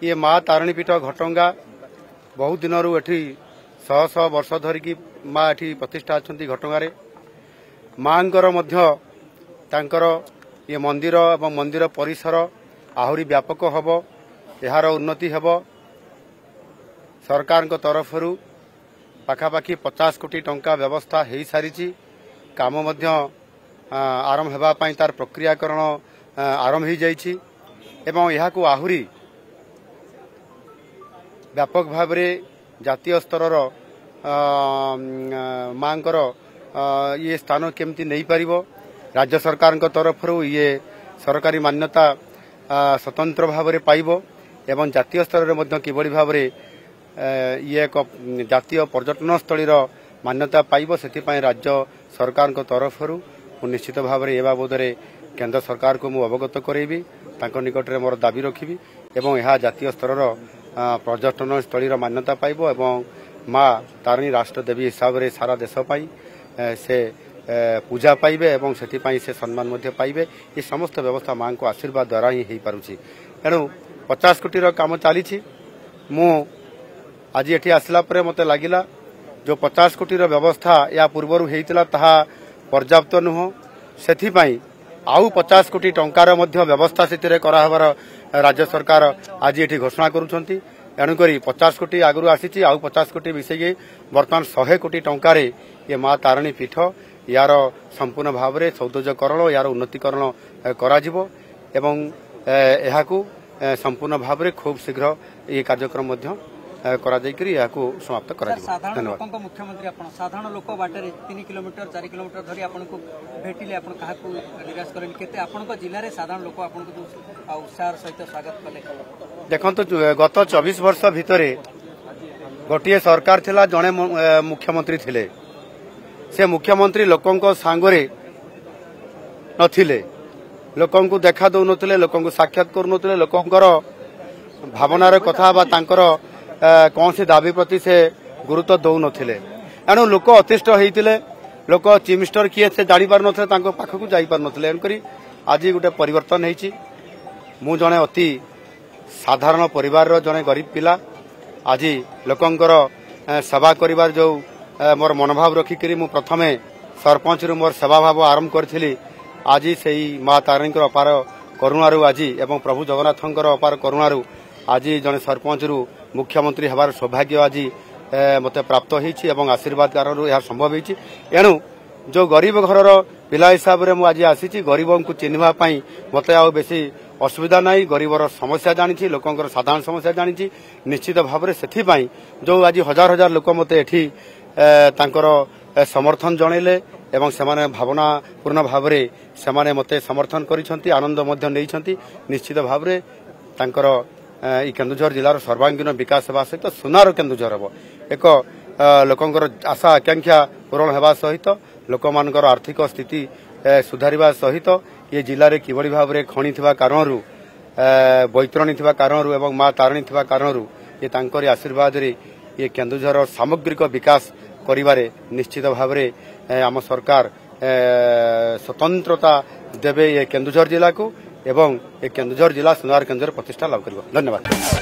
ये माँ तारिणीपीठ घटंगा बहुत दिन एठी शह शह वर्ष धरिकी माँ एठी प्रतिष्ठा अच्छा घटंगार माँकर तांकर ये मंदिर एवं मंदिर परिसर आहुरी व्यापक हब यार उन्नति हब सरकार तरफ पाखापाखि 50 कोटी टंका व्यवस्था हो सारी काम आरंभ होगापाई तार प्रक्रियाकरण आरंभ हो जाइछि एवं यहाँ को आहुरी व्यापक भाव में जातीय स्तर माँकर ये स्थान केमती नहीं पारिबो राज्य सरकार तरफ ये सरकारी मान्यता स्वतंत्र भाव में पाइबो एवं जातीय स्तर में किभली भाव में ये एक जातीय पर्यटन स्थलीर मान्यता पाइबो सेथिपाई राज्य सरकार तरफ निश्चित भाव में ए बाबद केंद्र सरकार को मु अवगत करेबी तांको निकट में मोर दाबी रखी एवं यह जातीय स्तर पर्यटन स्थलीर मान्यता पाइबो एवं माँ तारिणी राष्ट्रदेवी हिसाब से सारा देश पाई से पूजा पाइबे एवं सेथिपाई से सम्मान मध्य पाइबे ये समस्त व्यवस्था माँ को आशीर्वाद द्वारा ही हो पारुछि तेणु 50 कोटी काम चली मु आज एठी आसला परे मते लागिला जो 50 कोटी व्यवस्था या पूर्वर होइतिला ताहा पर्याप्त नुह सेथिपाई आउ 50 कोटी टंकार मध्य व्यवस्था से कराहबार राज्य सरकार आज एठी घोषणा करुछंती एणुकरी 50 कोटी आगु आसी आउ 50 कोटी मिसेगी बर्तमान 100 कोटी टंकार ये माँ तारिणी पीठ यार संपूर्ण भाव में सौंदर्यकरण यार उन्नतीकरण कराजिबो एवं एहाकू संपूर्ण भाव में खूब शीघ्र ये कार्यक्रम समाप्त धन्यवाद मुख्यमंत्री साधारण लोक बाटे 3 किलोमीटर 4 किलोमीटर धरी आपको भेटिले आप निराश करें केते आपन जिले में साधारण लोक आपको उत्साह सहित स्वागत कले देखो गत 24 वर्ष भितर गोटे सरकार थिला जड़े मुख्यमंत्री थिले से मुख्यमंत्री लोकों सांगरे नथिले लोकों को देखा दौ नथिले लोकों को साक्षात करू नथिले लोकोंकर भावनार कथा बा तांकर कौन सी दाबी प्रति से गुरुत्व दौ नथिले एणु लोक अतिष्ठ होइतिले लोक चीफ मिनिस्टर किए से जानी पार नथिले तांको पाखकु जाई पार नथिले एणुकरी आज गोटे परिवर्तन होइछि मु जणे अति साधारण परिवार रो जणे गरीब पिला आज लोकंकर सेवा करिवार जो मोर मनोभाव रखिक मु प्रथमे सरपंच रु मोर सेवा भाव आरंभ करी आज से माँ तारिणी अपार करुणारू आज एवं प्रभु जगन्नाथंकर अपार करुणारू आज जड़े सरपंच रु मुख्यमंत्री हबार सौभाग्य आज मते प्राप्त होइछि एवं आशीर्वाद कारण यह संभव होइछि एणु जो गरीब घरर पिला हिसाब से मुझे आसी गरीबों को चिन्हवा मत आ बेसी असुविधा ना गरीबर समस्या जानी लोकंर साधारण समस्या जानी निश्चित भाव से जो आज हजार हजार लोक मत एठी तांकर समर्थन जनइले एवं सेमाने भावनापूर्ण भाव में मते समर्थन करिसंती आनंद मध्य नैछंती निश्चित भाव में तांकर ई केन्दुझर जिलार सर्वांगीन विकास होगा सहित सुनार केन्दुझर हम एक लोकंर आशा आकांक्षा पूरण होगा सहित लोक मानकर आर्थिक स्थिति सुधारिबा सहित ये जिले में किभली भाव में खणी थिबा कारणरू बैतरणी थिबा कारणरू एवं माँ तारिणी थिबा कारणरू ये तांकर आशीर्वाद रे ये केन्दुझर सामग्रिक विकास करिबारे निश्चित भाव में आम सरकार स्वतंत्रता देवे ये केन्दुझर जिला को एवं ये केन्दुझर जिला सुनार केन्द्र प्रतिष्ठा लाभ करिबो। धन्यवाद।